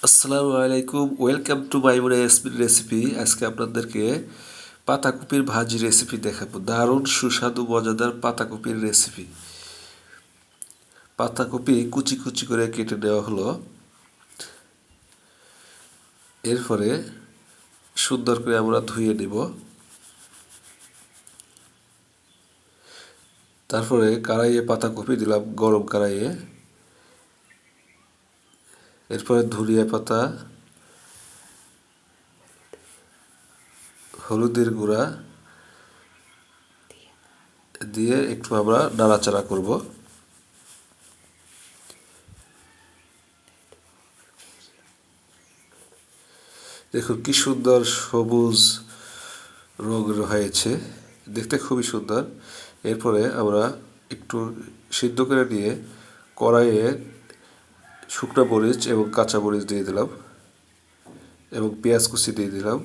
আসসালামু আলাইকুম, welcome to Maimuna Yasmin recipe. আজকে আপনাদেরকে পাতাকপির ভাজি রেসিপি দেখাবো। দারুণ সুস্বাদু মজাদার পাতাকপির রেসিপি। পাতাকপি কুচি কুচি করে কেটে নেওয়া হলো। এরপরে সুন্দর করে আমরা ধুয়ে নিব। তারপরে কড়াইয়ে পাতাকপি দিলাম, গরম কড়াইয়ে। এরপরে ধনিয়া পাতা, হলুদের গুঁড়া দিয়ে একটু আমরা নাড়াচাড়া করব। দেখুন কি সুন্দর সবুজ রঙ হয়েছে, দেখতে খুবই সুন্দর। এরপরে আমরা একটু সিদ্ধ করে নিয়ে কড়াইয়ে শুকনো মরিচ এবং কাঁচা মরিচ দিয়ে দিলাম এবং পেঁয়াজ কুচি দিয়ে দিলাম।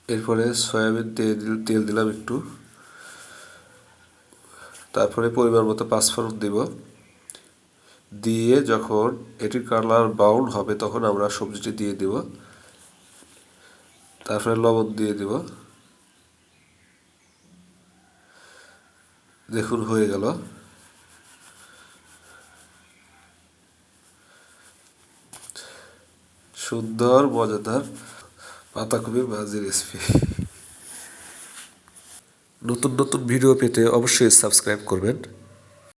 এরপরে সয়াবিন তেল দিলাম একটু। তারপরে পরিমাণ মতো পাঁচফোড়ন দিব। দিয়ে যখন এটির কালার ব্রাউন হবে তখন আমরা সবজিটি দিয়ে দিব। তারপরে লবণ দিয়ে দিব। দেখুন হয়ে গেল সুন্দর মজাদার পাতাকপির ভাজি রেসিপি। নতুন নতুন ভিডিও পেতে অবশ্যই সাবস্ক্রাইব করবেন।